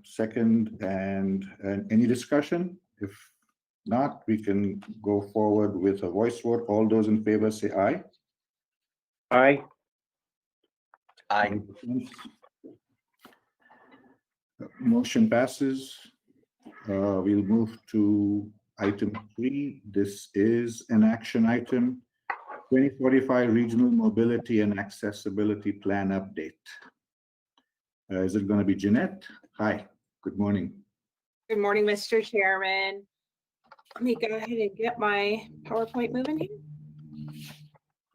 second, and any discussion? If not, we can go forward with a voice vote. All those in favor say aye. Aye. Aye. Motion passes. We'll move to item 3. This is an action item, 2045 Regional Mobility and Accessibility Plan Update. Is it going to be Jeanette? Hi, good morning. Good morning, Mr. Chairman. Let me go ahead and get my PowerPoint moving here.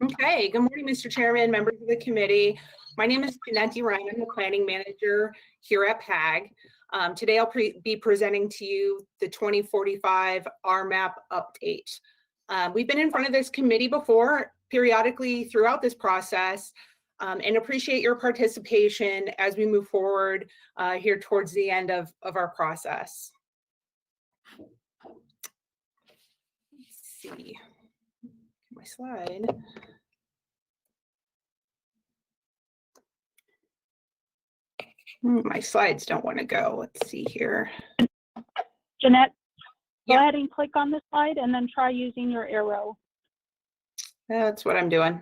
Okay, good morning, Mr. Chairman, members of the committee. My name is Jeanette Ryan. I'm the planning manager here at PAG. Today I'll be presenting to you the 2045 RMAP update. We've been in front of this committee before, periodically throughout this process, and appreciate your participation as we move forward here towards the end of our process. Let's see, my slide. My slides don't want to go. Let's see here. Jeanette, go Yep. ahead and click on the slide and then try using your arrow. That's what I'm doing.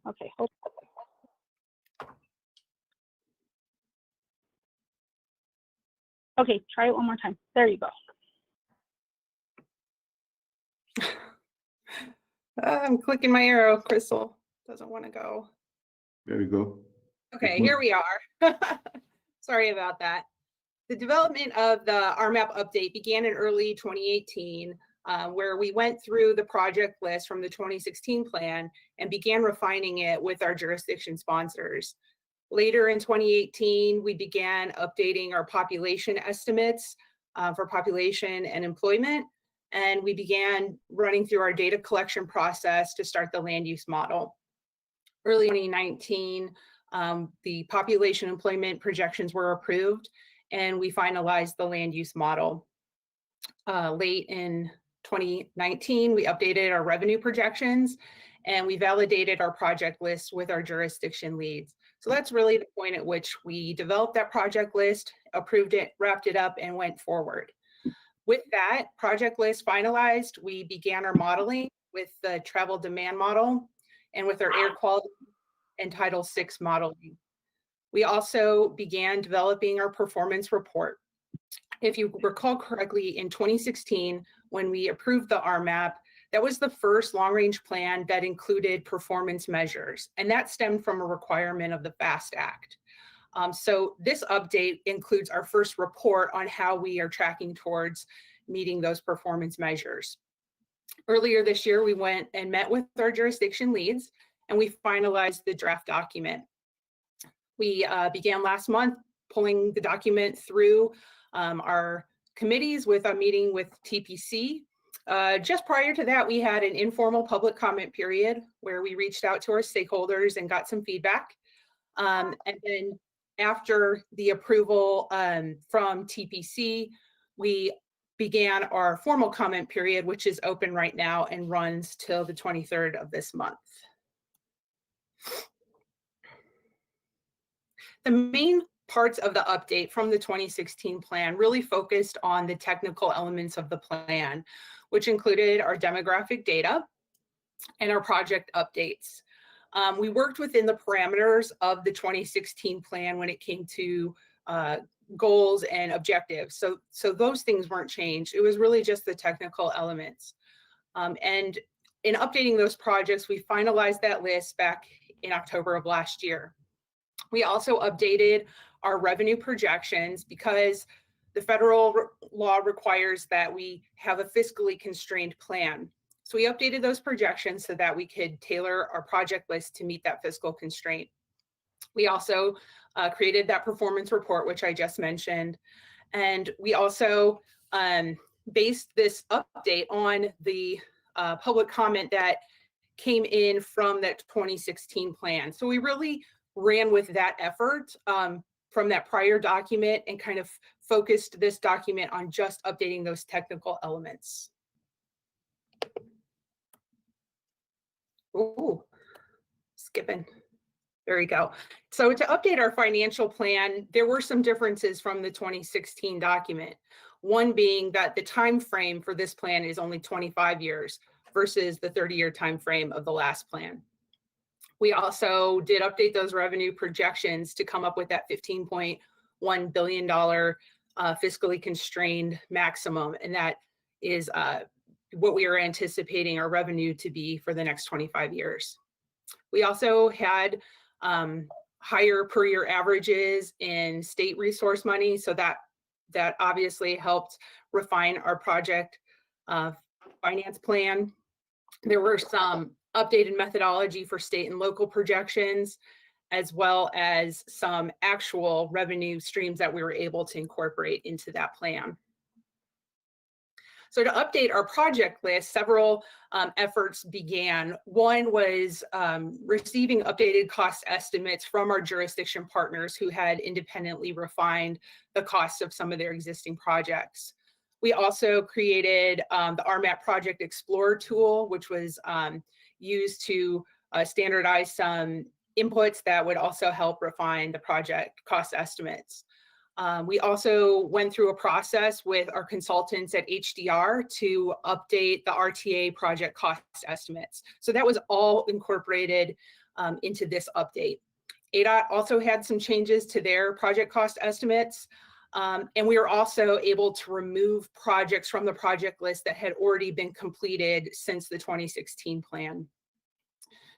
Okay, hold. Okay, try it one more time. There you go. I'm clicking my arrow, Crystal. Doesn't want to go. There we go. Okay, here we are. Sorry about that. The development of the RMAP update began in early 2018, where we went through the project list from the 2016 plan and began refining it with our jurisdiction sponsors. Later in 2018, we began updating our population estimates for population and employment, and we began running through our data collection process to start the land use model. Early 2019, the population employment projections were approved, and we finalized the land use model. Late in 2019, we updated our revenue projections, and we validated our project list with our jurisdiction leads. So that's really the point at which we developed that project list, approved it, wrapped it up, and went forward. With that project list finalized, we began our modeling with the travel demand model and with our air quality and Title VI modeling. We also began developing our performance report. If you recall correctly, in 2016, when we approved the RMAP, that was the first long-range plan that included performance measures, and that stemmed from a requirement of the FAST Act. So this update includes our first report on how we are tracking towards meeting those performance measures. Earlier this year, we went and met with our jurisdiction leads, and we finalized the draft document. We began last month pulling the document through our committees with a meeting with TPC. Just prior to that, we had an informal public comment period where we reached out to our stakeholders and got some feedback. And then after the approval from TPC, we began our formal comment period, which is open right now and runs till the 23rd of this month. The main parts of the update from the 2016 plan really focused on the technical elements of the plan, which included our demographic data and our project updates. We worked within the parameters of the 2016 plan when it came to goals and objectives. So those things weren't changed. It was really just the technical elements. And in updating those projects, we finalized that list back in October of last year. We also updated our revenue projections because the federal law requires that we have a fiscally constrained plan. So we updated those projections so that we could tailor our project list to meet that fiscal constraint. We also created that performance report, which I just mentioned. And we also based this update on the public comment that came in from that 2016 plan. So we really ran with that effort from that prior document and kind of focused this document on just updating those technical elements. skipping. There we go. So to update our financial plan, there were some differences from the 2016 document. One being that the time frame for this plan is only 25 years versus the 30-year time frame of the last plan. We also did update those revenue projections to come up with that $15.1 billion fiscally constrained maximum, and that is what we are anticipating our revenue to be for the next 25 years. We also had higher per year averages in state resource money, so that obviously helped refine our project finance plan. There were some updated methodology for state and local projections, as well as some actual revenue streams that we were able to incorporate into that plan. So to update our project list, several efforts began. One was receiving updated cost estimates from our jurisdiction partners who had independently refined the costs of some of their existing projects. We also created the RMAP Project Explorer tool, which was used to standardize some inputs that would also help refine the project cost estimates. We also went through a process with our consultants at HDR to update the RTA project cost estimates. So that was all incorporated into this update. ADOT also had some changes to their project cost estimates. And we were also able to remove projects from the project list that had already been completed since the 2016 plan.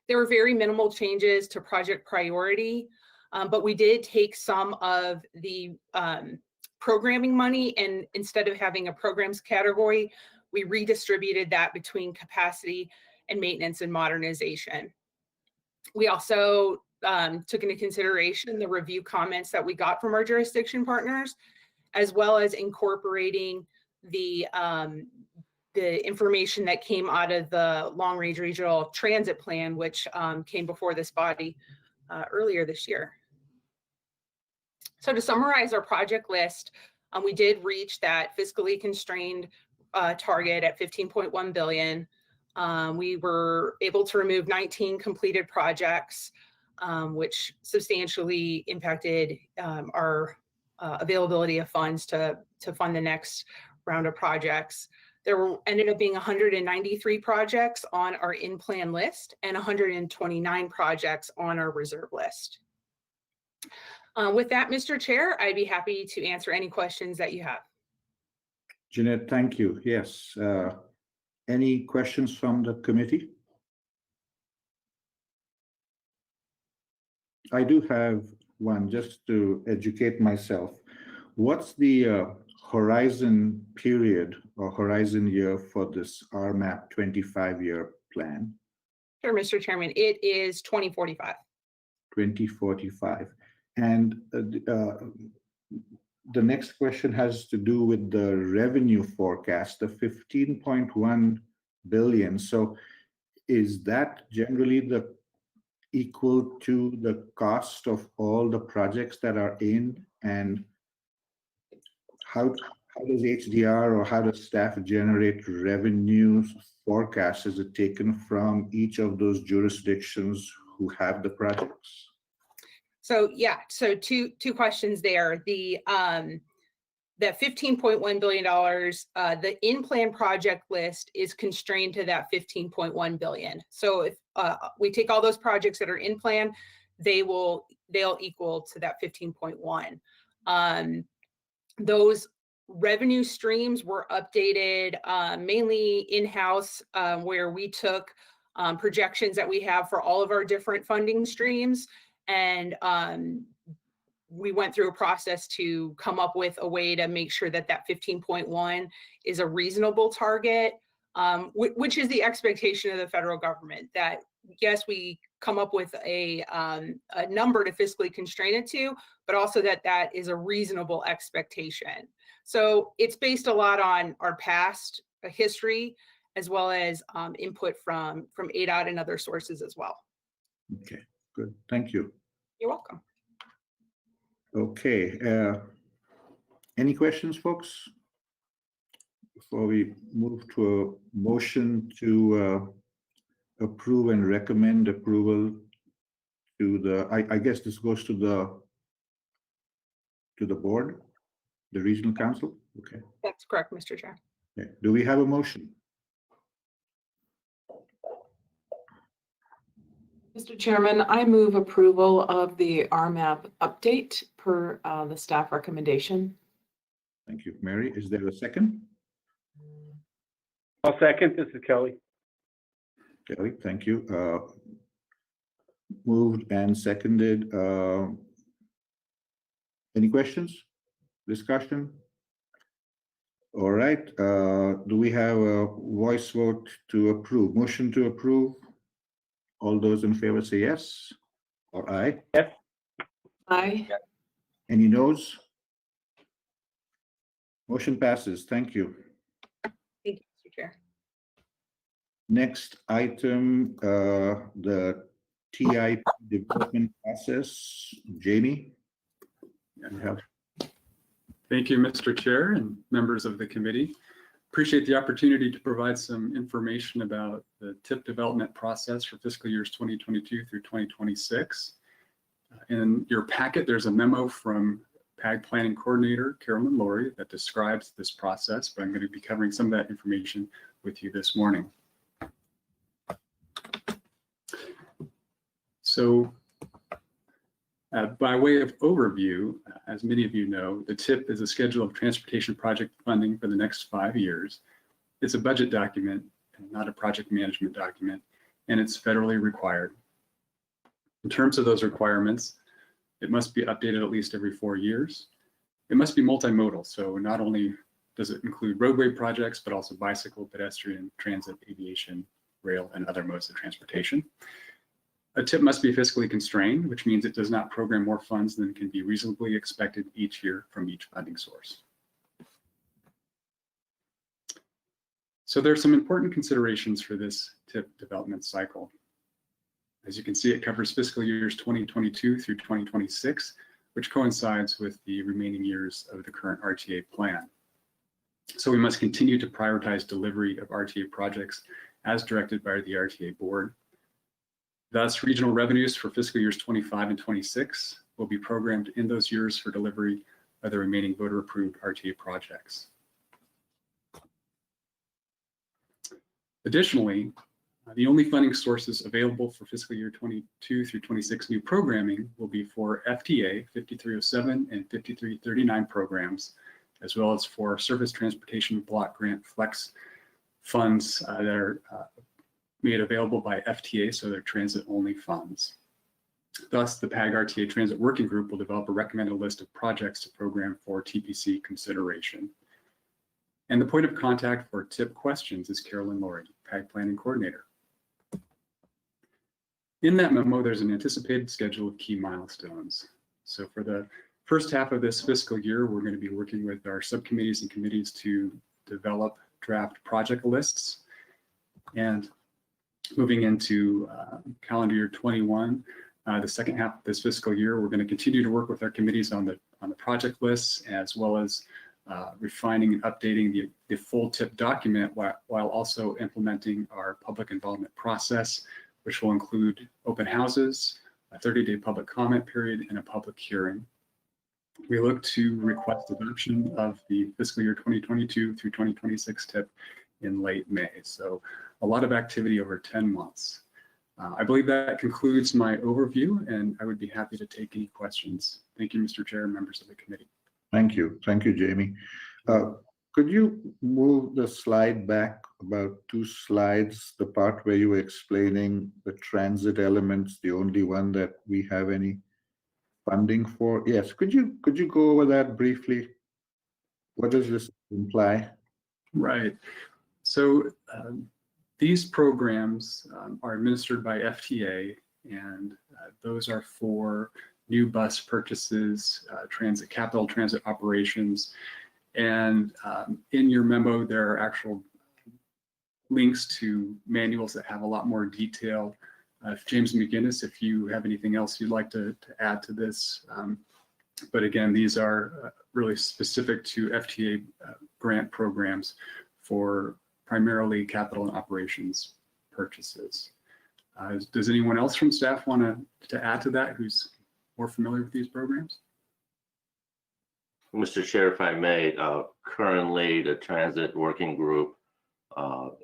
There were very minimal changes to project priority. But we did take some of the programming money, and instead of having a programs category, we redistributed that between capacity and maintenance and modernization. We also took into consideration the review comments that we got from our jurisdiction partners, as well as incorporating the information that came out of the Long Range Regional Transit Plan, which came before this body earlier this year. So to summarize our project list, we did reach that fiscally constrained target at $15.1 billion. We were able to remove 19 completed projects, which substantially impacted our availability of funds to fund the next round of projects. There ended up being 193 projects on our in-plan list and 129 projects on our reserve list. With that, Mr. Chair, I'd be happy to answer any questions that you have. Jeanette, thank you. Yes. Any questions from the committee? I do have one just to educate myself. What's the horizon period or horizon year for this RMAP 25-year plan? Sure, Mr. Chairman, it is 2045. 2045. And the next question has to do with the revenue forecast, the 15.1 billion. So is that generally the equal to the cost of all the projects that are in? And how does HDR or how does staff generate revenue forecasts? Is it taken from each of those jurisdictions who have the projects? So yeah, so two questions there. The $15.1 billion, the in-plan project list is constrained to that $15.1 billion. So if we take all those projects that are in plan, they'll equal to that 15.1. Those revenue streams were updated mainly in-house, where we took projections that we have for all of our different funding streams, and we went through a process to come up with a way to make sure that that 15.1 is a reasonable target, which is the expectation of the federal government, that yes, we come up with a number to fiscally constrain it to, but also that that is a reasonable expectation. So it's based a lot on our past history, as well as input from ADOT and other sources as well. Okay, good. Thank you. You're welcome. Okay. Any questions, folks? Before we move to a motion to approve and recommend approval to the, I guess this goes to the board, the regional council? Okay. That's correct, Mr. Chair. Okay. Do we have a motion? Mr. Chairman, I move approval of the RMAP update per the staff recommendation. Thank you, Mary. Is there a second? I'll second. This is Kelly. Kelly, thank you. Moved and seconded. Any questions? Discussion? All right. Do we have a voice vote to approve? Motion to approve? All those in favor say yes or aye. Yes. Aye. Any noes? Motion passes. Thank you. Thank you, Mr. Chair. Next item, the TIP development process. Jamie? You have. Thank you, Mr. Chair and members of the committee. Appreciate the opportunity to provide some information about the TIP development process for fiscal years 2022 through 2026. In your packet, there's a memo from PAG Planning Coordinator Carolyn Laurie that describes this process, but I'm going to be covering some of that information with you this morning. So, by way of overview, as many of you know, the TIP is a schedule of transportation project funding for the next 5 years. It's a budget document, not a project management document, and it's federally required. In terms of those requirements, it must be updated at least every 4 years. It must be multimodal, so not only does it include roadway projects, but also bicycle, pedestrian, transit, aviation, rail, and other modes of transportation. A TIP must be fiscally constrained, which means it does not program more funds than can be reasonably expected each year from each funding source. So there are some important considerations for this TIP development cycle. As you can see, it covers fiscal years 2022 through 2026, which coincides with the remaining years of the current RTA plan. So we must continue to prioritize delivery of RTA projects as directed by the RTA board. Thus, regional revenues for fiscal years 25 and 26 will be programmed in those years for delivery of the remaining voter-approved RTA projects. Additionally, the only funding sources available for fiscal year 22 through 26 new programming will be for FTA 5307 and 5339 programs, as well as for Surface Transportation Block Grant Flex funds that are made available by FTA, so they're transit-only funds. Thus, the PAG RTA Transit Working Group will develop a recommended list of projects to program for TPC consideration. And the point of contact for TIP questions is Carolyn Laurie, PAG Planning Coordinator. In that memo, there's an anticipated schedule of key milestones. So for the first half of this fiscal year, we're going to be working with our subcommittees and committees to develop draft project lists. And moving into calendar year 21, the second half of this fiscal year, we're going to continue to work with our committees on the project lists, as well as refining and updating the full TIP document while also implementing our public involvement process, which will include open houses, a 30-day public comment period, and a public hearing. We look to request adoption of the fiscal year 2022 through 2026 TIP in late May. So a lot of activity over 10 months. I believe that concludes my overview, and I would be happy to take any questions. Thank you, Mr. Chair, members of the committee. Thank you. Thank you, Jamie. Could you move the slide back about 2 slides, the part where you were explaining the transit elements, the only one that we have any funding for? Yes, could you go over that briefly? What does this imply? Right. So these programs are administered by FTA, and those are for new bus purchases, capital transit operations. And in your memo, there are actual links to manuals that have a lot more detail. James McGinnis, if you have anything else you'd like to add to this. But again, these are really specific to FTA grant programs for primarily capital and operations purchases. Does anyone else from staff want to add to that who's more familiar with these programs? Mr. Chair, if I may, currently the transit working group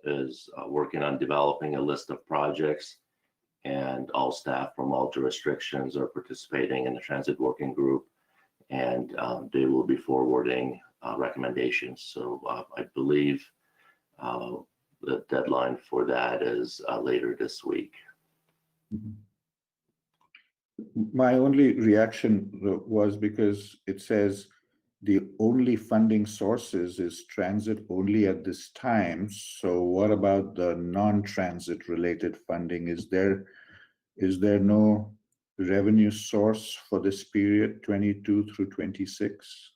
is working on developing a list of projects, and all staff from all jurisdictions are participating in the transit working group, and they will be forwarding recommendations. So I believe the deadline for that is later this week. My only reaction was because it says the only funding sources is transit only at this time. So what about the non-transit related funding? Is there no revenue source for this period, 22 through 26?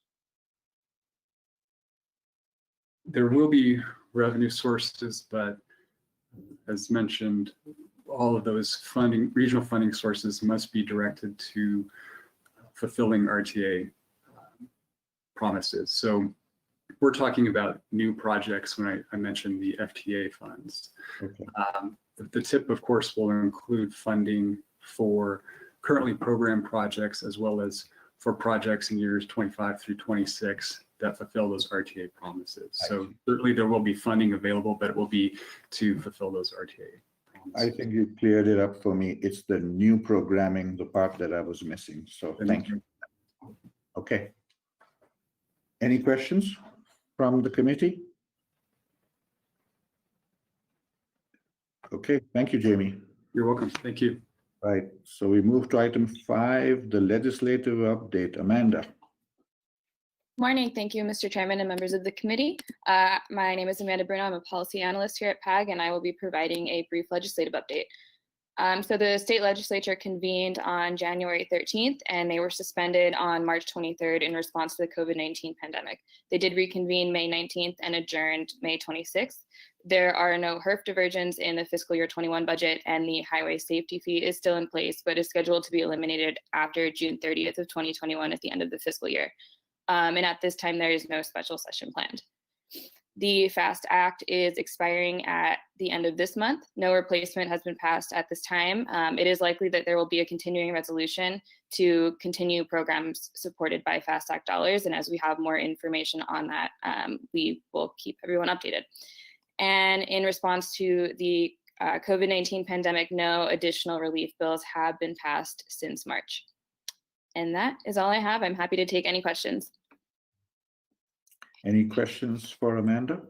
There will be revenue sources, but as mentioned, all of those regional funding sources must be directed to fulfilling RTA promises. So we're talking about new projects when I mentioned the FTA funds. Okay. The TIP, of course, will include funding for currently programmed projects as well as for projects in years 25 through 26 that fulfill those RTA promises. So certainly there will be funding available, but it will be to fulfill those RTA promises. I think you cleared it up for me. It's the new programming, the part that I was missing. So thank you. Okay. Any questions from the committee? Okay, thank you, Jamie. You're welcome. Thank you. Right, so we move to item 5, the legislative update. Amanda. Morning. Thank you, Mr. Chairman and members of the committee. My name is Amanda Bruno. I'm a policy analyst here at PAG, and I will be providing a brief legislative update. So the state legislature convened on January 13th, and they were suspended on March 23rd in response to the COVID-19 pandemic. They did reconvene May 19th and adjourned May 26th. There are no HERF diversions in the fiscal year 21 budget, and the highway safety fee is still in place, but is scheduled to be eliminated after June 30th of 2021 at the end of the fiscal year. And at this time, there is no special session planned. The FAST Act is expiring at the end of this month. No replacement has been passed at this time. It is likely that there will be a continuing resolution to continue programs supported by FAST Act dollars. And as we have more information on that, we will keep everyone updated. And in response to the COVID-19 pandemic, no additional relief bills have been passed since March. And that is all I have. I'm happy to take any questions. Any questions for Amanda?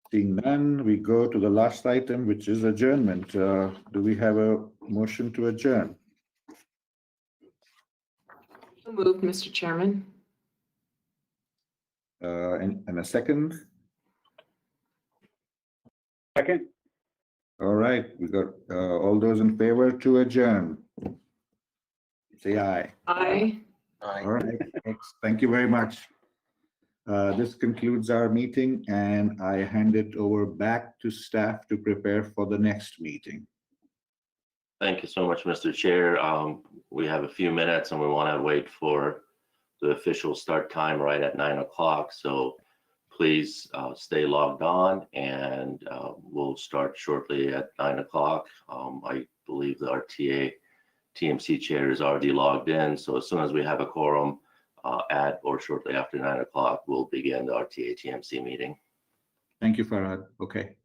Seeing none, we go to the last item, which is adjournment. Do we have a motion to adjourn? So moved, Mr. Chairman. And a second? Second. All right, we got all those in favor to adjourn. Say aye. Aye. Aye. All right, folks, thank you very much. This concludes our meeting, and I hand it over back to staff to prepare for the next meeting. Thank you so much, Mr. Chair. We have a few minutes and we want to wait for the official start time right at 9 o'clock. So please stay logged on, and we'll start shortly at 9 o'clock. I believe the RTA TMC chair is already logged in. So as soon as we have a quorum at or shortly after 9 o'clock, we'll begin the RTA TMC meeting. Thank you, Farhad. Okay.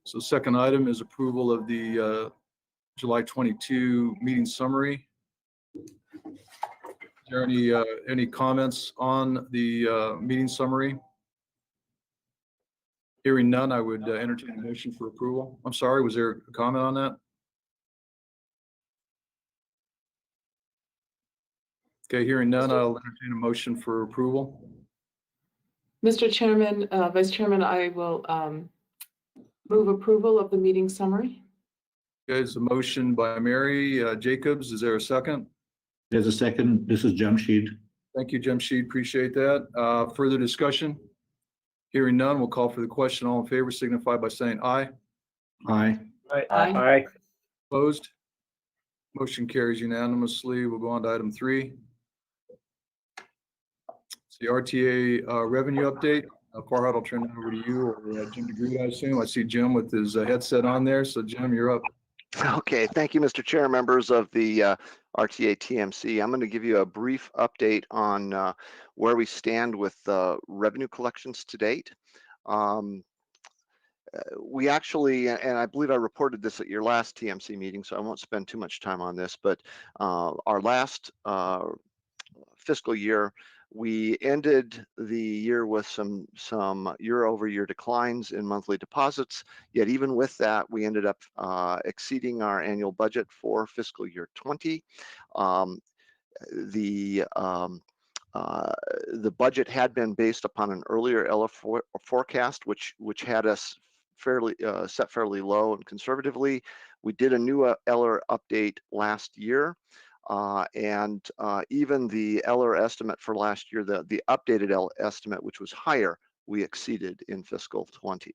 So second item is approval of the July 22 meeting summary. Is there any comments on the meeting summary? Hearing none, I would entertain a motion for approval. I'm sorry, was there a comment on that? Okay, hearing none, I'll entertain a motion for approval. Mr. Chairman, Vice Chairman, I will move approval of the meeting summary. Okay, it's a motion by Mary Jacobs. Is there a second? There's a second. This is Jamshid. Thank you, Jamshid. Appreciate that. Further discussion? Hearing none, we'll call for the question. All in favor signify by saying aye. Aye. Aye. Opposed? Motion carries unanimously. We'll go on to item 3. It's the RTA revenue update. Farhad, I'll turn it over to you or Jim DeGroot, I assume. I see Jim with his headset on there. So Jim, you're up. Okay, thank you, Mr. Chair, members of the RTA TMC. I'm going to give you a brief update on where we stand with revenue collections to date. We actually, and I believe I reported this at your last TMC meeting, so I won't spend too much time on this, but our last fiscal year, we ended the year with some year-over-year declines in monthly deposits. Yet even with that, we ended up exceeding our annual budget for fiscal year 20. The budget had been based upon an earlier ELA forecast, which had us fairly set fairly low and conservatively. We did a new ELA update last year. And even the ELA estimate for last year, the updated ELA estimate, which was higher, we exceeded in fiscal 20.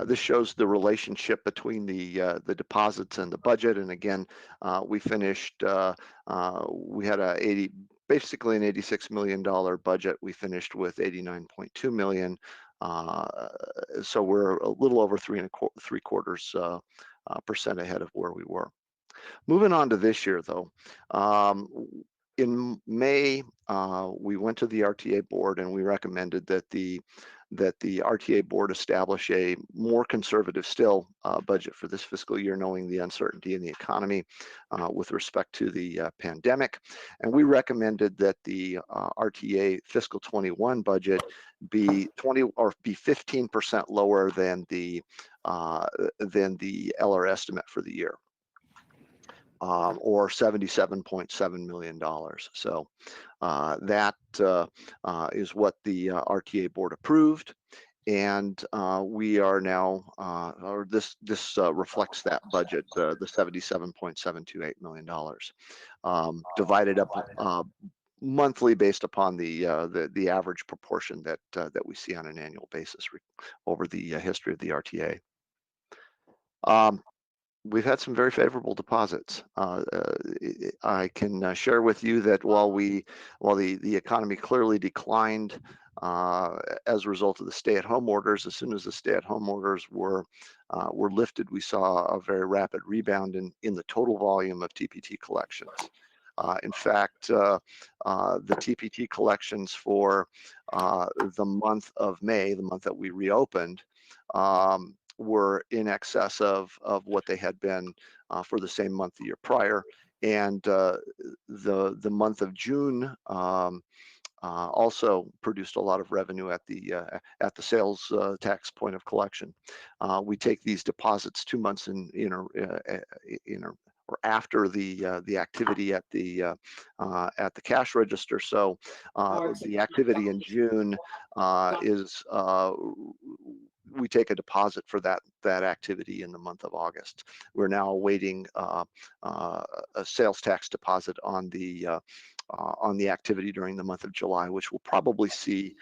This shows the relationship between the deposits and the budget. And again, we finished, we had basically an $86 million budget. We finished with $89.2 million. So we're a little over 3.75% ahead of where we were. Moving on to this year, though, in May, we went to the RTA board and we recommended that the RTA board establish a more conservative still budget for this fiscal year, knowing the uncertainty in the economy with respect to the pandemic. And we recommended that the RTA fiscal 21 budget be 15% lower than the LR estimate for the year. Or $77.7 million. So that is what the RTA board approved, and we are now, or this reflects that budget, the $77.728 million, divided up monthly based upon the average proportion that we see on an annual basis over the history of the RTA. We've had some very favorable deposits. I can share with you that while the economy clearly declined as a result of the stay-at-home orders, as soon as the stay-at-home orders were lifted, we saw a very rapid rebound in the total volume of TPT collections. In fact, the TPT collections for the month of May, the month that we reopened, were in excess of what they had been for the same month the year prior. And the month of June also produced a lot of revenue at the sales tax point of collection. We take these deposits 2 months or after the activity at the cash register. So the activity in June is we take a deposit for that activity in the month of August. We're now awaiting a sales tax deposit on the activity during the month of July, which we'll probably see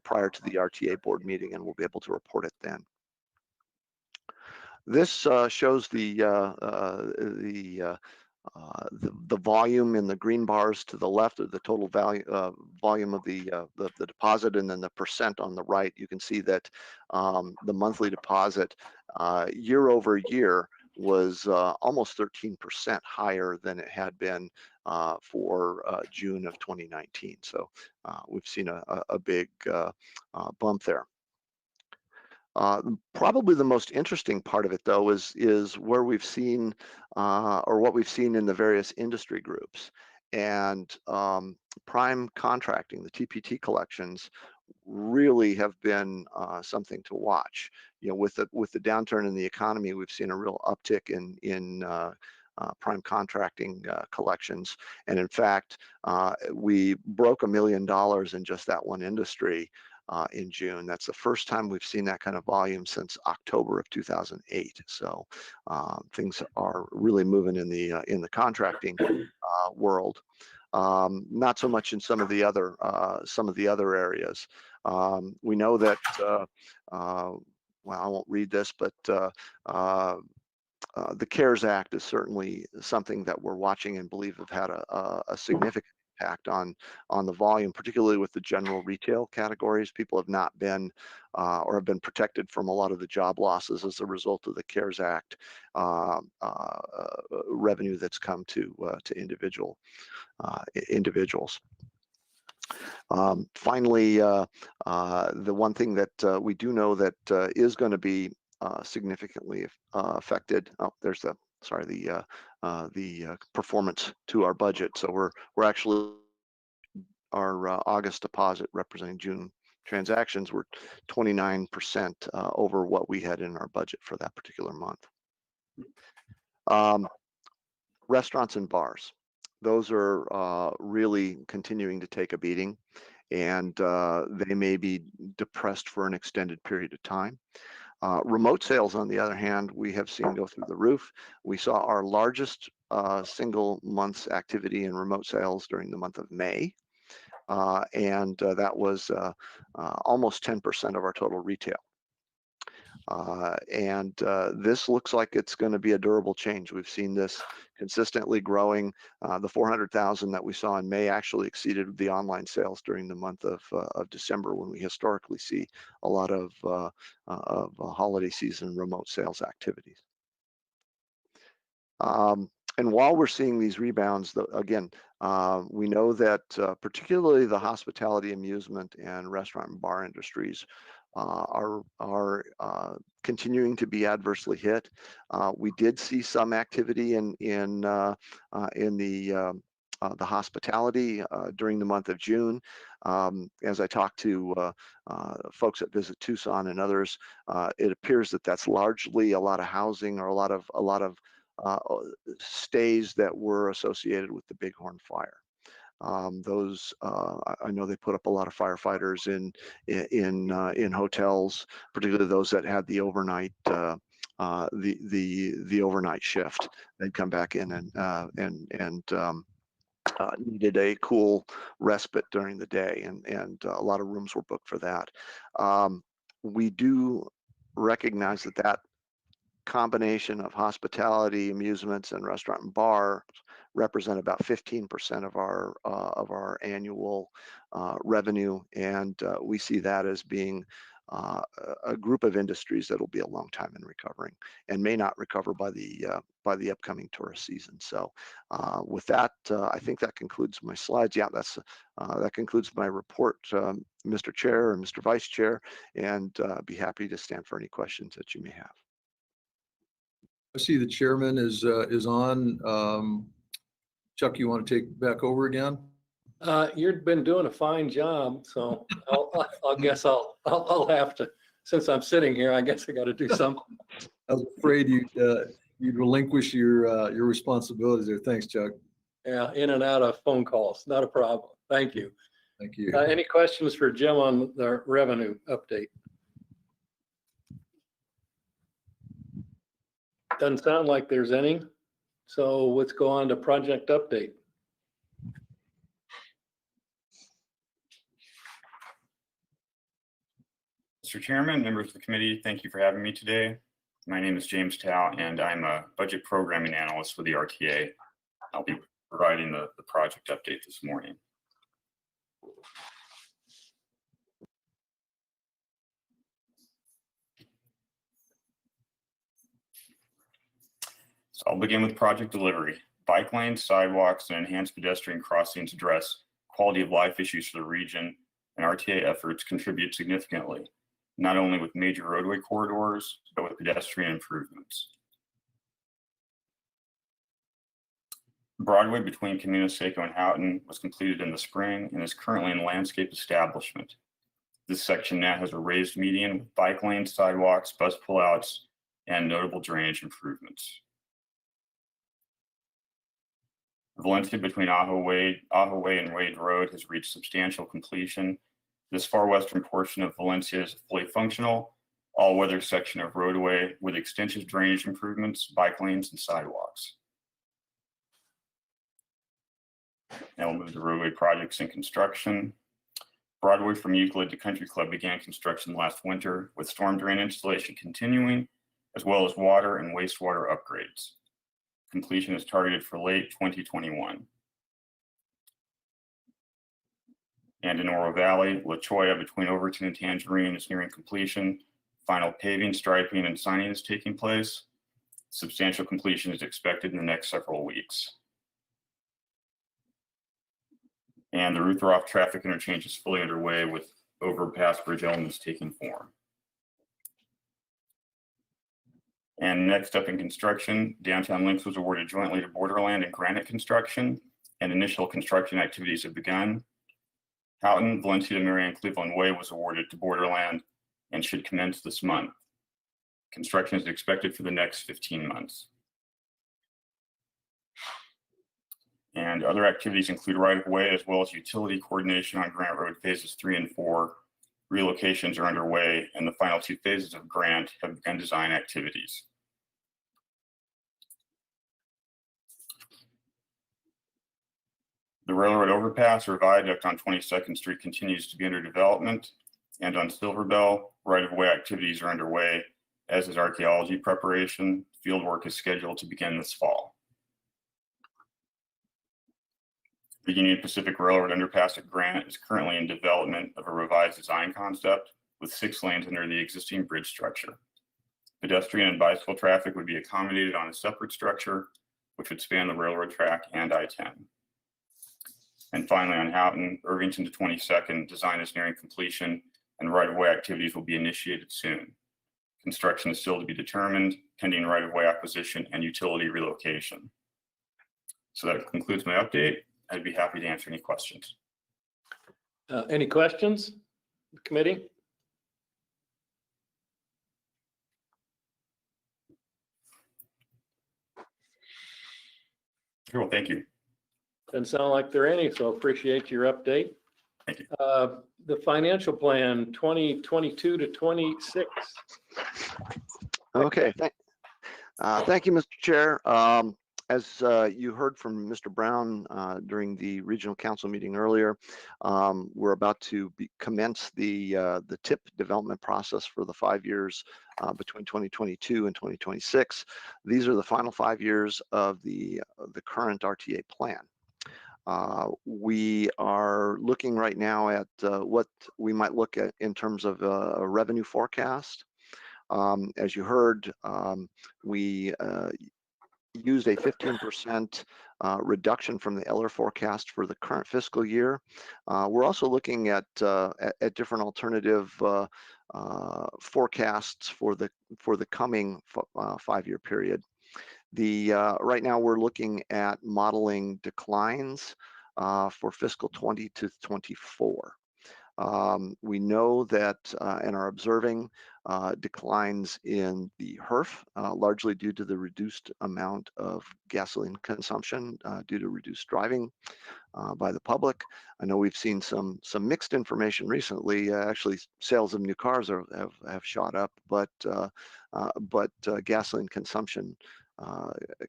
prior to the RTA board meeting, and we'll be able to report it then. This shows the volume in the green bars to the left of the total volume of the deposit, and then the percent on the right. You can see that the monthly deposit year over year was almost 13% higher than it had been for June of 2019. So we've seen a big bump there. Probably the most interesting part of it, though, is where we've seen or what we've seen in the various industry groups. And prime contracting, the TPT collections, really have been something to watch. You know, with the downturn in the economy, we've seen a real uptick in prime contracting collections. And in fact, we broke $1 million in just that one industry in June. That's the first time we've seen that kind of volume since October of 2008. So things are really moving in the contracting world. Not so much in some of the other areas. We know that well, I won't read this, but the CARES Act is certainly something that we're watching and believe have had a significant impact on the volume, particularly with the general retail categories. People have not been or have been protected from a lot of the job losses as a result of the CARES Act revenue that's come to individuals. Finally, the one thing that we do know that is going to be significantly affected. Oh, there's the performance to our budget. So we're actually our August deposit representing June transactions were 29% over what we had in our budget for that particular month. Restaurants and bars. Those are really continuing to take a beating, and they may be depressed for an extended period of time. Remote sales, on the other hand, we have seen go through the roof. We saw our largest single month's activity in remote sales during the month of May, and that was almost 10% of our total retail. And this looks like it's going to be a durable change. We've seen this consistently growing. The 400,000 that we saw in May actually exceeded the online sales during the month of December, when we historically see a lot of holiday season remote sales activities. And while we're seeing these rebounds, again, we know that particularly the hospitality, amusement, and restaurant and bar industries are continuing to be adversely hit. We did see some activity in the hospitality during the month of June. As I talked to folks that visit Tucson and others, it appears that that's largely a lot of housing or a lot of stays that were associated with the Bighorn fire. Those I know they put up a lot of firefighters in hotels, particularly those that had the overnight the overnight shift. They'd come back in and needed a cool respite during the day, and a lot of rooms were booked for that. We do recognize that combination of hospitality, amusements, and restaurant and bar represent about 15% of our annual revenue, and we see that as being a group of industries that will be a long time in recovering and may not recover by the upcoming tourist season. So with that, I think that concludes my slides. Yeah, that concludes my report, Mr. Chair and Mr. Vice Chair, and be happy to stand for any questions that you may have. I see the chairman is on. Chuck, you want to take back over again? You've been doing a fine job, so I guess I'll have to, since I'm sitting here, I guess I got to do something. I was afraid you'd relinquish your responsibilities there. Thanks, Chuck. Yeah, in and out of phone calls, not a problem. Thank you. Thank you. Any questions for Jim on the revenue update? Doesn't sound like there's any. So let's go on to project update. Mr. Chairman, members of the committee, thank you for having me today. My name is James Tao, and I'm a budget programming analyst for the RTA. I'll be providing the project update this morning. So I'll begin with project delivery. Bike lanes, sidewalks, and enhanced pedestrian crossings address quality of life issues for the region, and RTA efforts contribute significantly, not only with major roadway corridors, but with pedestrian improvements. Broadway between Camino Seco and Houghton was completed in the spring and is currently in landscape establishment. This section now has a raised median with bike lanes, sidewalks, bus pullouts, and notable drainage improvements. Valencia between Ajo Way and Wade Road has reached substantial completion. This far western portion of Valencia is a fully functional, all-weather section of roadway with extensive drainage improvements, bike lanes, and sidewalks. Now we'll move to roadway projects and construction. Broadway from Euclid to Country Club began construction last winter, with storm drain installation continuing, as well as water and wastewater upgrades. Completion is targeted for late 2021. And in Oro Valley, La Choya between Overton and Tangerine is nearing completion. Final paving, striping, and signing is taking place. Substantial completion is expected in the next several weeks. And the Ruth Roth traffic interchange is fully underway with overpass bridge elements taking form. And next up in construction, Downtown Links was awarded jointly to Borderland and Granite Construction, and initial construction activities have begun. Houghton, Valencia to Marianne Cleveland Way was awarded to Borderland and should commence this month. Construction is expected for the next 15 months. And other activities include right-of-way as well as utility coordination on Grant Road phases 3 and 4. Relocations are underway, and the final 2 phases of Grant have begun design activities. The railroad overpass or viaduct on 22nd Street continues to be under development, and on Silver Bell, right-of-way activities are underway, as is archaeology preparation. Field work is scheduled to begin this fall. The Union Pacific Railroad underpass at Grant is currently in development of a revised design concept with 6 lanes under the existing bridge structure. Pedestrian and bicycle traffic would be accommodated on a separate structure, which would span the railroad track and I-10. And finally, on Houghton, Irvington to 22nd, design is nearing completion and right-of-way activities will be initiated soon. Construction is still to be determined, pending right-of-way acquisition and utility relocation. So that concludes my update. I'd be happy to answer any questions. Any questions, committee? Sure, thank you. Doesn't sound like there are any, so appreciate your update. Thank you. The financial plan 2022 to 26. Okay, thank you, Mr. Chair. As you heard from Mr. Brown during the regional council meeting earlier, we're about to commence the TIP development process for the 5 years between 2022 and 2026. These are the final 5 years of the current RTA plan. We are looking right now at what we might look at in terms of a revenue forecast. As you heard, we used a 15% reduction from the Eller forecast for the current fiscal year. We're also looking at different alternative forecasts for the coming 5-year period. Right now we're looking at modeling declines for fiscal 20 to 24. We know that and are observing declines in the HERF, largely due to the reduced amount of gasoline consumption due to reduced driving by the public. I know we've seen some mixed information recently. Actually, sales of new cars have shot up, but gasoline consumption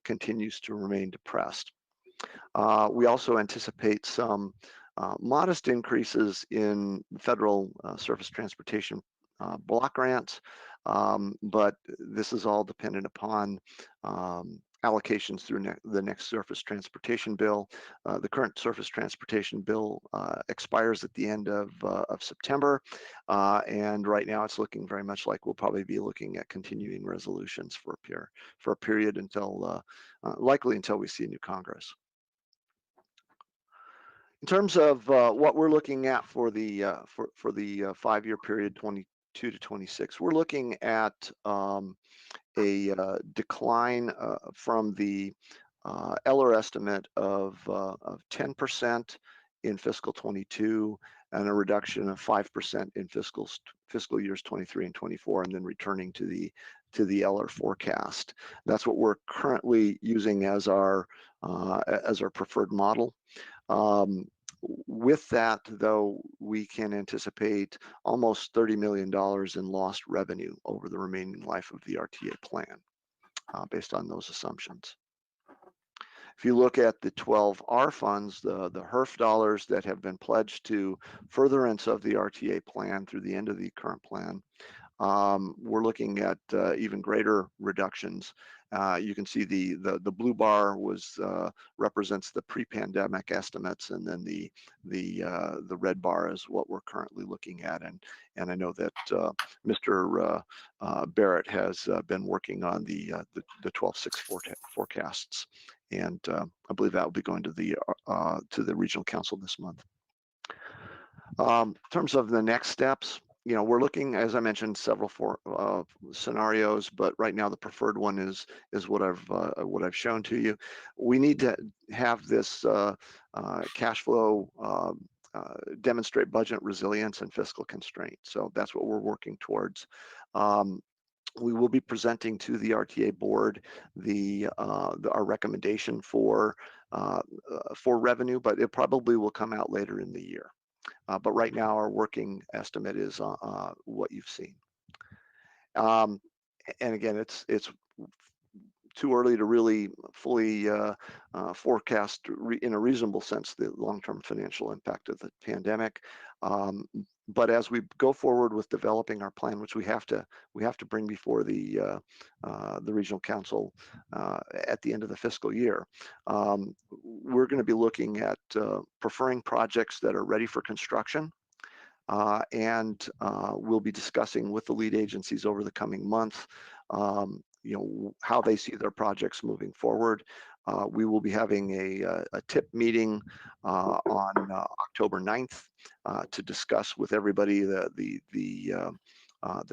continues to remain depressed. We also anticipate some modest increases in federal surface transportation block grants, but this is all dependent upon allocations through the next surface transportation bill. The current surface transportation bill expires at the end of September, and right now it's looking very much like we'll probably be looking at continuing resolutions for a period until likely until we see a new Congress. In terms of what we're looking at for the 5-year period 22 to 26, we're looking at a decline from the Eller estimate of 10% in fiscal 22 and a reduction of 5% in fiscal years 23 and 24, and then returning to the Eller forecast. That's what we're currently using as our preferred model. With that, though, we can anticipate almost $30 million in lost revenue over the remaining life of the RTA plan, based on those assumptions. If you look at the 12R funds, the HERF dollars that have been pledged to furtherance of the RTA plan through the end of the current plan, we're looking at even greater reductions. You can see the blue bar represents the pre-pandemic estimates, and then the red bar is what we're currently looking at. And I know that Mr. Barrett has been working on the 12/6 forecasts, and I believe that will be going to the regional council this month. In terms of the next steps, we're looking, as I mentioned, several scenarios, but right now the preferred one is what I've shown to you. We need to have this cash flow demonstrate budget resilience and fiscal constraint. So that's what we're working towards. We will be presenting to the RTA board our recommendation for revenue, but it probably will come out later in the year. But right now, our working estimate is what you've seen. And again, it's too early to really fully forecast in a reasonable sense the long-term financial impact of the pandemic. But as we go forward with developing our plan, which we have to bring before the regional council at the end of the fiscal year, we're going to be looking at preferring projects that are ready for construction, and we'll be discussing with the lead agencies over the coming month, how they see their projects moving forward. We will be having a TIP meeting on October 9th to discuss with everybody the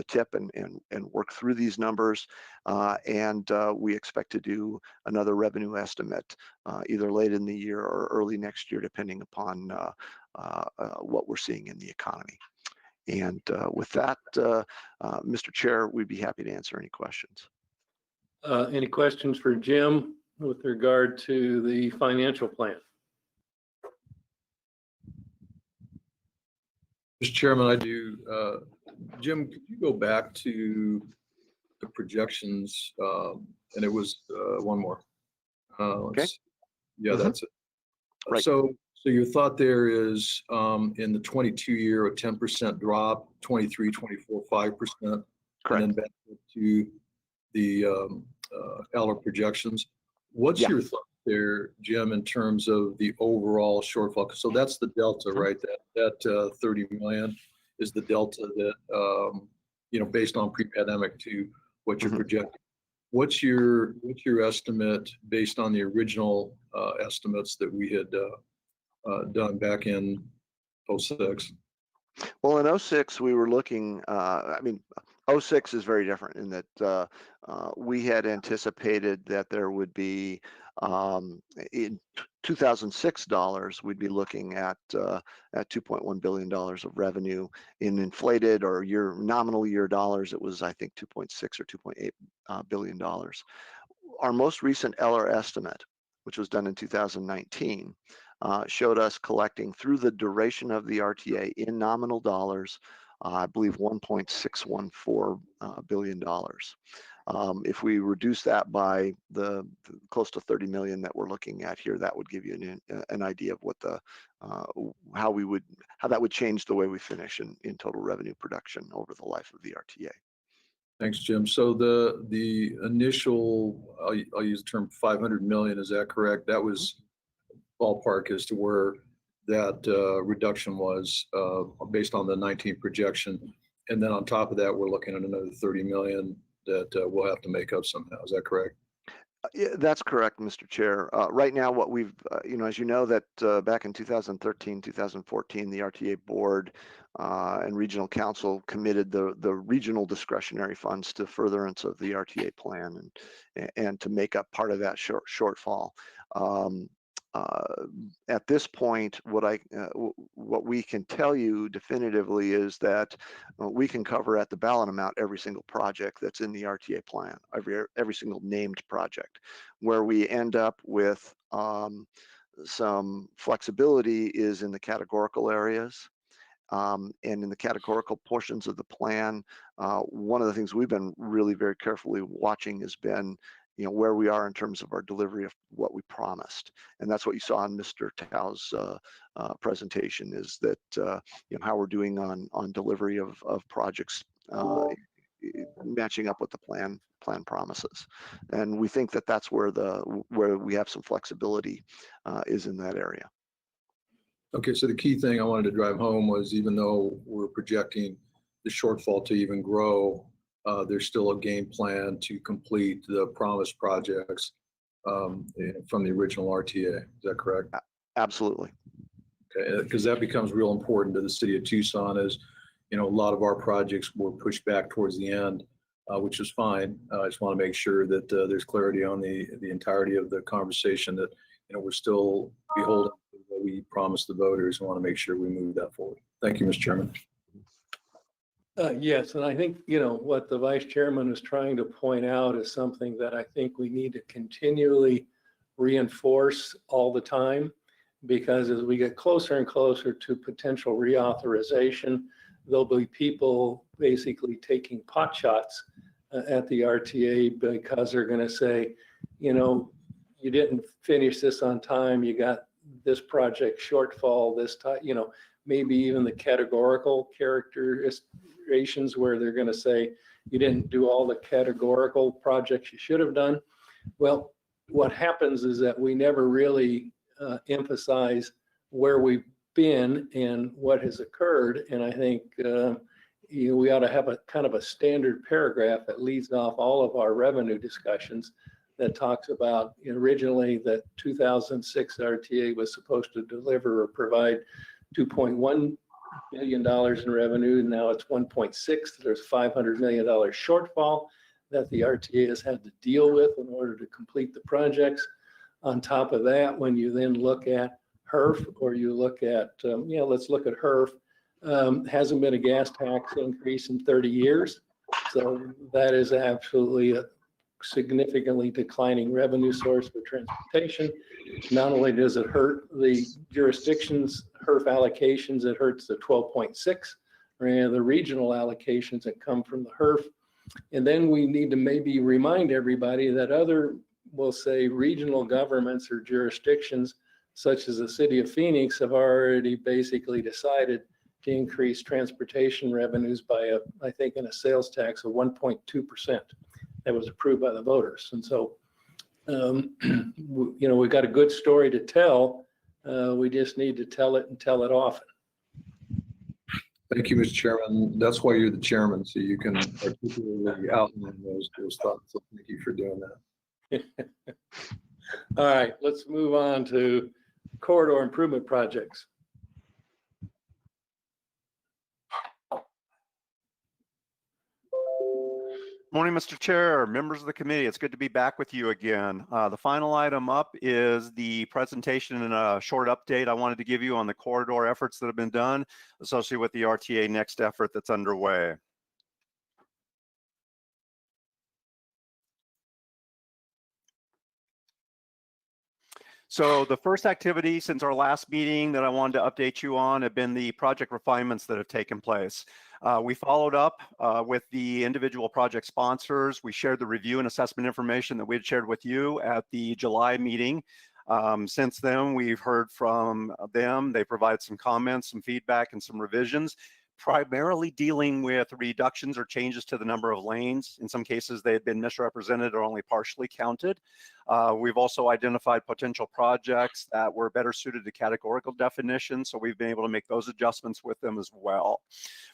TIP and work through these numbers. And we expect to do another revenue estimate either late in the year or early next year, depending upon what we're seeing in the economy. And with that, Mr. Chair, we'd be happy to answer any questions. Any questions for Jim with regard to the financial plan? Mr. Chairman, I do. Jim, could you go back to the projections? And it was one more. Okay. Yeah, that's it. Right. So your thought there is in the 22 year, a 10% drop, 23, 24, 5%. Correct. And then back to the Eller projections. What's your thought there, Jim, in terms of the overall shortfall? So that's the delta, right? That 30 million is the delta that, based on pre-pandemic to what you're projecting. What's your estimate based on the original estimates that we had done back in 06? Well, in 06, we were looking, 06 is very different in that we had anticipated that there would be, in 2006 dollars, we'd be looking at $2.1 billion of revenue. In inflated or nominal year dollars, it was, I think, 2.6 or 2.8 billion dollars. Our most recent Eller estimate, which was done in 2019, showed us collecting through the duration of the RTA in nominal dollars, I believe $1.614 billion. If we reduce that by the close to 30 million that we're looking at here, that would give you an idea of what how that would change the way we finish in total revenue production over the life of the RTA. Thanks, Jim. So the initial, I'll use the term 500 million, is that correct? That was ballpark as to where that reduction was based on the 19 projection. And then on top of that, we're looking at another 30 million that we'll have to make up somehow. Is that correct? Yeah, that's correct, Mr. Chair. Right now, what we've, as you know, that back in 2013, 2014, the RTA board and regional council committed the regional discretionary funds to furtherance of the RTA plan and to make up part of that shortfall. At this point, what we can tell you definitively is that we can cover at the ballot amount every single project that's in the RTA plan, every single named project. Where we end up with some flexibility is in the categorical areas. And in the categorical portions of the plan, one of the things we've been really very carefully watching has been where we are in terms of our delivery of what we promised. And that's what you saw in Mr. Tao's presentation, is that how we're doing on delivery of projects matching up with the plan promises. And we think that that's where we have some flexibility is in that area. Okay, so the key thing I wanted to drive home was, even though we're projecting the shortfall to even grow, there's still a game plan to complete the promised projects from the original RTA. Is that correct? Absolutely. Okay, because that becomes real important to the city of Tucson, as a lot of our projects were pushed back towards the end, which is fine. I just want to make sure that there's clarity on the entirety of the conversation, that we're still beholden to what we promised the voters. I want to make sure we move that forward. Thank you, Mr. Chairman. Yes, and I think, what the vice chairman is trying to point out is something that I think we need to continually reinforce all the time, because as we get closer and closer to potential reauthorization, there'll be people basically taking pot shots at the RTA because they're going to say, you didn't finish this on time, you got this project shortfall this time, maybe even the categorical characterizations where they're going to say you didn't do all the categorical projects you should have done. Well, what happens is that we never really emphasize where we've been and what has occurred. And I think we ought to have a kind of a standard paragraph that leads off all of our revenue discussions, that talks about, originally that 2006 RTA was supposed to deliver or provide $2.1 million in revenue. Now it's 1.6. There's $500 million shortfall that the RTA has had to deal with in order to complete the projects. On top of that, when you then look at HERF, or you look at, let's look at HERF, hasn't been a gas tax increase in 30 years. So that is absolutely a significantly declining revenue source for transportation. Not only does it hurt the jurisdictions' HERF allocations, it hurts the 12.6, or the regional allocations that come from the HERF. And then we need to maybe remind everybody that other, we'll say, regional governments or jurisdictions, such as the city of Phoenix, have already basically decided to increase transportation revenues by, I think, in a sales tax of 1.2%. That was approved by the voters. And so, we've got a good story to tell. We just need to tell it and tell it often. Thank you, Mr. Chairman. That's why you're the chairman, so you can articulately outline those thoughts. So thank you for doing that. All right, let's move on to corridor improvement projects. Morning, Mr. Chair, members of the committee. It's good to be back with you again. The final item up is the presentation and a short update I wanted to give you on the corridor efforts that have been done associated with the RTA Next effort that's underway. So the first activity since our last meeting that I wanted to update you on have been the project refinements that have taken place. We followed up with the individual project sponsors. We shared the review and assessment information that we had shared with you at the July meeting. Since then, we've heard from them. They provided some comments, some feedback, and some revisions. primarily dealing with reductions or changes to the number of lanes. In some cases, they had been misrepresented or only partially counted. We've also identified potential projects that were better suited to categorical definitions, so we've been able to make those adjustments with them as well.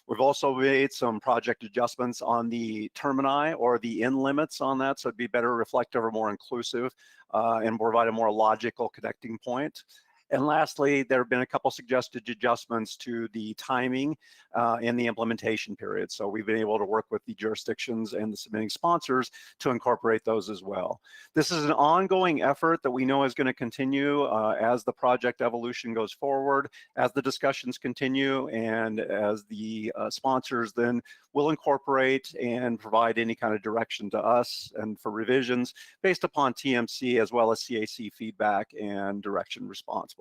We've also made some project adjustments on the termini or the in limits on that, so it'd be better reflective or more inclusive and provide a more logical connecting point. And lastly, there have been a couple suggested adjustments to the timing and the implementation period. So we've been able to work with the jurisdictions and the submitting sponsors to incorporate those as well. This is an ongoing effort that we know is going to continue as the project evolution goes forward, as the discussions continue, and as the sponsors then will incorporate and provide any kind of direction to us and for revisions based upon TMC as well as CAC feedback and direction responsible.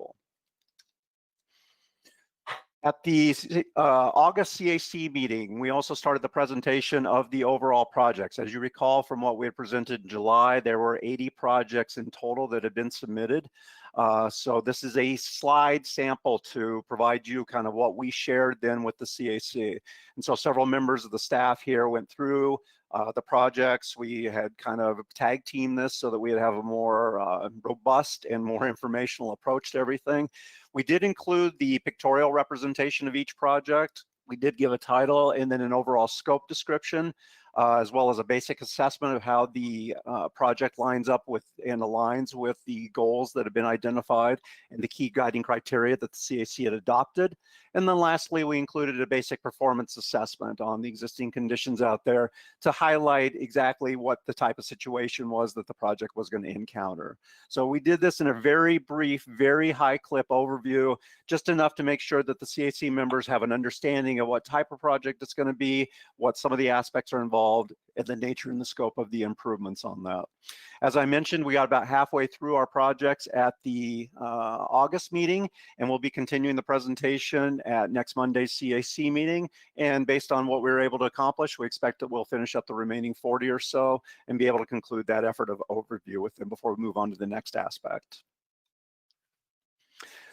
At the August CAC meeting, we also started the presentation of the overall projects. As you recall from what we had presented in July, there were 80 projects in total that had been submitted. So this is a slide sample to provide you kind of what we shared then with the CAC. And so several members of the staff here went through the projects. We had kind of tag teamed this so that we'd have a more robust and more informational approach to everything. We did include the pictorial representation of each project. We did give a title and then an overall scope description, as well as a basic assessment of how the project lines up with and aligns with the goals that have been identified and the key guiding criteria that the CAC had adopted. And then lastly, we included a basic performance assessment on the existing conditions out there to highlight exactly what the type of situation was that the project was going to encounter. So we did this in a very brief, very high clip overview, just enough to make sure that the CAC members have an understanding of what type of project it's going to be, what some of the aspects are involved, and the nature and the scope of the improvements on that. As I mentioned, we got about halfway through our projects at the August meeting, and we'll be continuing the presentation at next Monday's CAC meeting. And based on what we were able to accomplish, we expect that we'll finish up the remaining 40 or so and be able to conclude that effort of overview with them before we move on to the next aspect.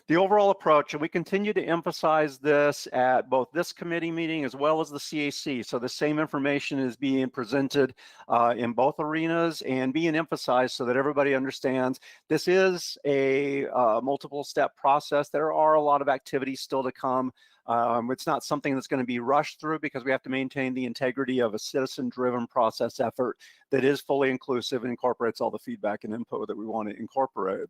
The overall approach, and we continue to emphasize this at both this committee meeting as well as the CAC. So the same information is being presented in both arenas and being emphasized so that everybody understands this is a multiple step process. There are a lot of activities still to come. It's not something that's going to be rushed through because we have to maintain the integrity of a citizen-driven process effort that is fully inclusive and incorporates all the feedback and input that we want to incorporate.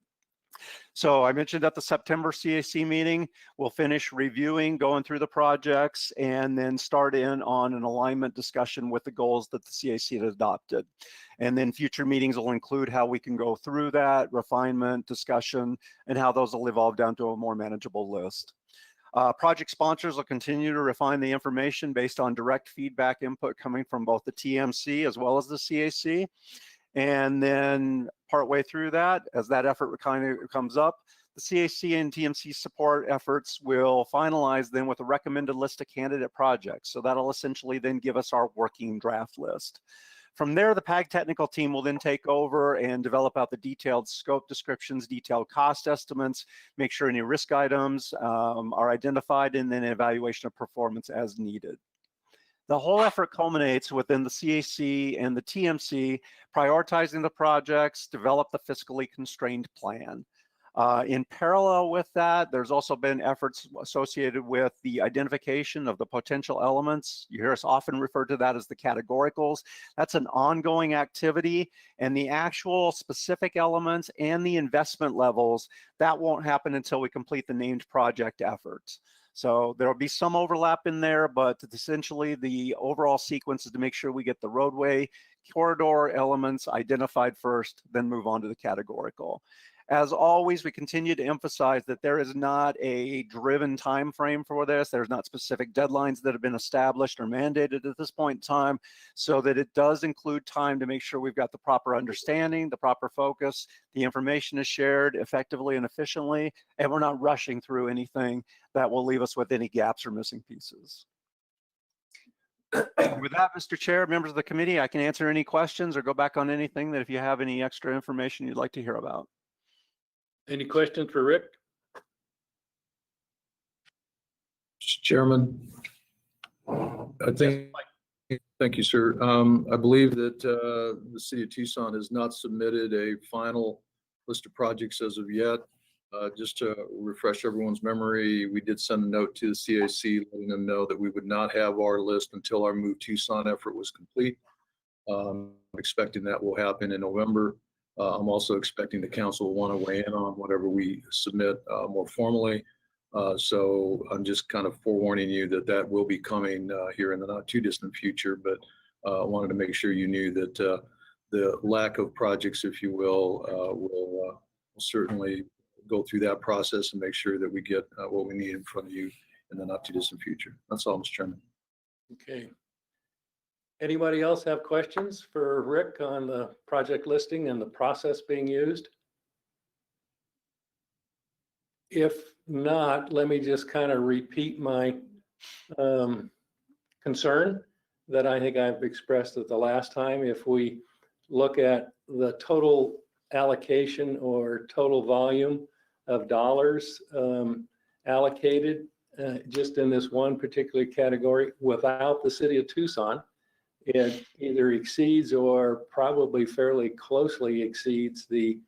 So I mentioned at the September CAC meeting, we'll finish reviewing, going through the projects, and then start in on an alignment discussion with the goals that the CAC had adopted. And then future meetings will include how we can go through that, refinement, discussion, and how those will evolve down to a more manageable list. Project sponsors will continue to refine the information based on direct feedback input coming from both the TMC as well as the CAC. And then partway through that, as that effort kind of comes up, the CAC and TMC support efforts will finalize then with a recommended list of candidate projects. So that'll essentially then give us our working draft list. From there, the PAG technical team will then take over and develop out the detailed scope descriptions, detailed cost estimates, make sure any risk items are identified, and then evaluation of performance as needed. The whole effort culminates within the CAC and the TMC prioritizing the projects, develop the fiscally constrained plan. In parallel with that, there's also been efforts associated with the identification of the potential elements. You hear us often refer to that as the categoricals. That's an ongoing activity, and the actual specific elements and the investment levels, that won't happen until we complete the named project efforts. So there'll be some overlap in there, but essentially the overall sequence is to make sure we get the roadway corridor elements identified first, then move on to the categorical. As always, we continue to emphasize that there is not a driven time frame for this. There's not specific deadlines that have been established or mandated at this point in time, so that it does include time to make sure we've got the proper understanding, the proper focus, the information is shared effectively and efficiently, and we're not rushing through anything that will leave us with any gaps or missing pieces. With that, Mr. Chair, members of the committee, I can answer any questions or go back on anything that if you have any extra information you'd like to hear about. Any questions for Rick? Mr. Chairman, Thank you, sir. I believe that the city of Tucson has not submitted a final list of projects as of yet. Just to refresh everyone's memory, we did send a note to the CAC letting them know that we would not have our list until our Move Tucson effort was complete. I'm expecting that will happen in November. I'm also expecting the council will want to weigh in on whatever we submit more formally. So I'm just kind of forewarning you that that will be coming here in the not too distant future, but I wanted to make sure you knew that the lack of projects, if you will certainly go through that process and make sure that we get what we need in front of you in the not too distant future. That's all, Mr. Chairman. Okay. Anybody else have questions for Rick on the project listing and the process being used? If not, let me just kind of repeat my concern that I think I've expressed at the last time. If we look at the total allocation or total volume of dollars allocated just in this one particular category without the city of Tucson, it either exceeds or probably fairly closely exceeds the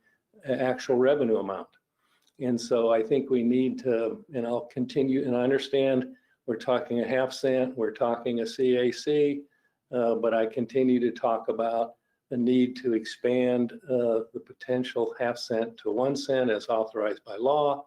actual revenue amount. And so I think we need to, and I'll continue, and I understand we're talking a half cent, we're talking a CAC, but I continue to talk about the need to expand the potential half cent to 1 cent as authorized by law.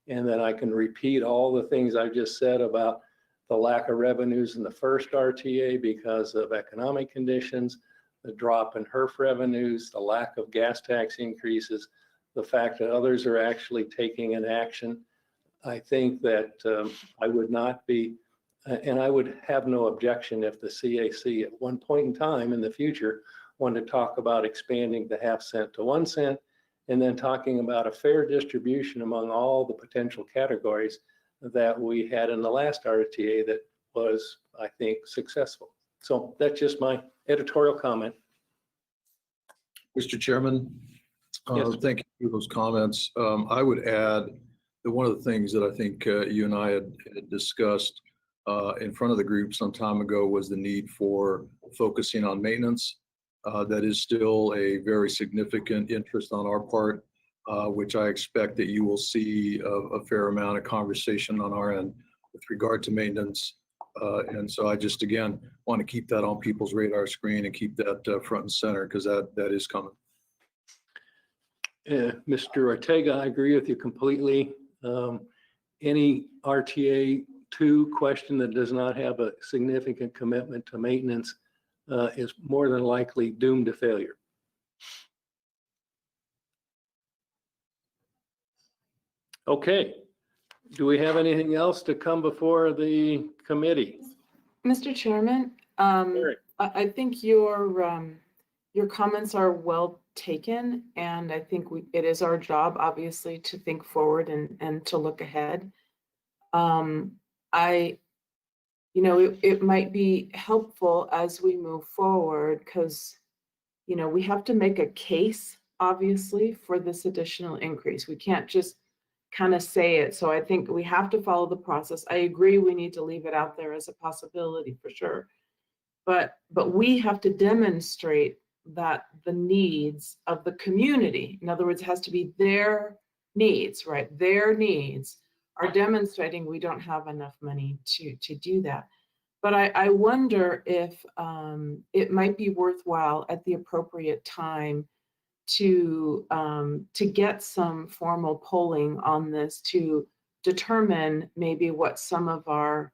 And then I can repeat all the things I just said about the lack of revenues in the first RTA because of economic conditions, the drop in HERF revenues, the lack of gas tax increases, the fact that others are actually taking an action. I think that I would not be, and I would have no objection if the CAC at one point in time in the future wanted to talk about expanding the half cent to 1 cent and then talking about a fair distribution among all the potential categories that we had in the last RTA that was, I think, successful. So that's just my editorial comment. Mr. Chairman, Yes. thank you for those comments. I would add that one of the things that I think you and I had discussed in front of the group some time ago was the need for focusing on maintenance. That is still a very significant interest on our part, which I expect that you will see a fair amount of conversation on our end with regard to maintenance. And so I just, again, want to keep that on people's radar screen and keep that front and center because that is coming. Mr. Ortega, I agree with you completely. Any RTA 2 question that does not have a significant commitment to maintenance is more than likely doomed to failure. Okay. Do we have anything else to come before the committee? Mr. Chairman, I think your comments are well taken, and I think it is our job, obviously, to think forward and to look ahead. It might be helpful as we move forward because, we have to make a case, obviously, for this additional increase. We can't just kind of say it. So I think we have to follow the process. I agree we need to leave it out there as a possibility for sure. But we have to demonstrate that the needs of the community, in other words, it has to be their needs, right? Their needs are demonstrating we don't have enough money to do that. But I wonder if it might be worthwhile at the appropriate time to get some formal polling on this to determine maybe what some of our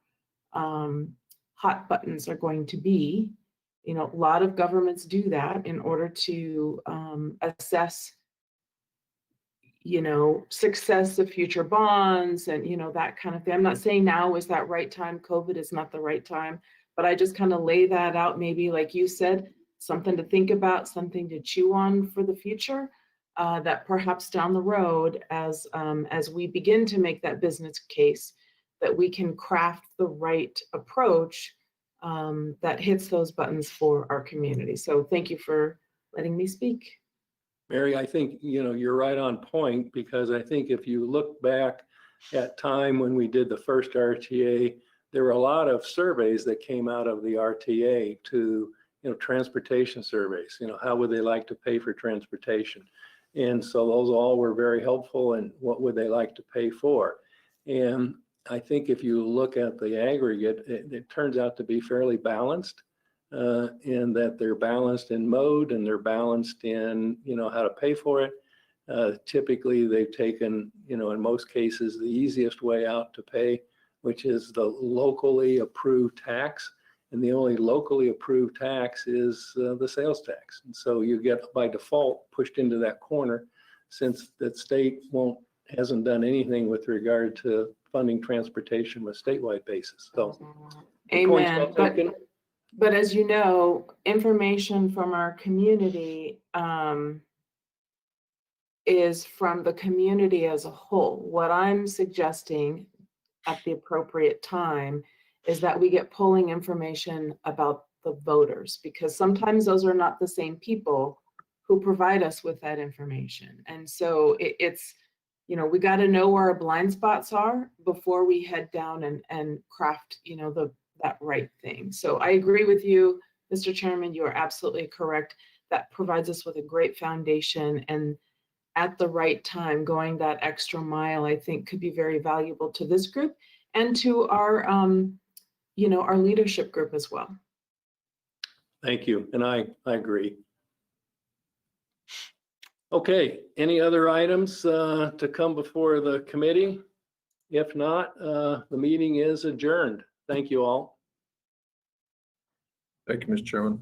hot buttons are going to be. A lot of governments do that in order to assess, success of future bonds and, that kind of thing. I'm not saying now is that right time. COVID is not the right time, but I just kind of lay that out, maybe like you said, something to think about, something to chew on for the future, that perhaps down the road, as we begin to make that business case, that we can craft the right approach that hits those buttons for our community. So thank you for letting me speak. Mary, I think, you're right on point because I think if you look back at time when we did the first RTA, there were a lot of surveys that came out of the RTA to, transportation surveys, how would they like to pay for transportation? And so those all were very helpful, and what would they like to pay for? And I think if you look at the aggregate, it turns out to be fairly balanced, in that they're balanced in mode and they're balanced in, how to pay for it. Typically, they've taken, in most cases, the easiest way out to pay, which is the locally approved tax. And the only locally approved tax is the sales tax. And so you get by default pushed into that corner, since the state hasn't done anything with regard to funding transportation with statewide basis. So, Amen. But as you know, information from our community is from the community as a whole. What I'm suggesting at the appropriate time is that we get polling information about the voters, because sometimes those are not the same people who provide us with that information. And so it's, we got to know where our blind spots are before we head down and craft, that right thing. So I agree with you, Mr. Chairman, you are absolutely correct. That provides us with a great foundation, and at the right time, going that extra mile, I think could be very valuable to this group and to our, our leadership group as well. Thank you, and I agree. Okay, any other items to come before the committee? If not, the meeting is adjourned. Thank you all. Thank you, Mr. Chairman.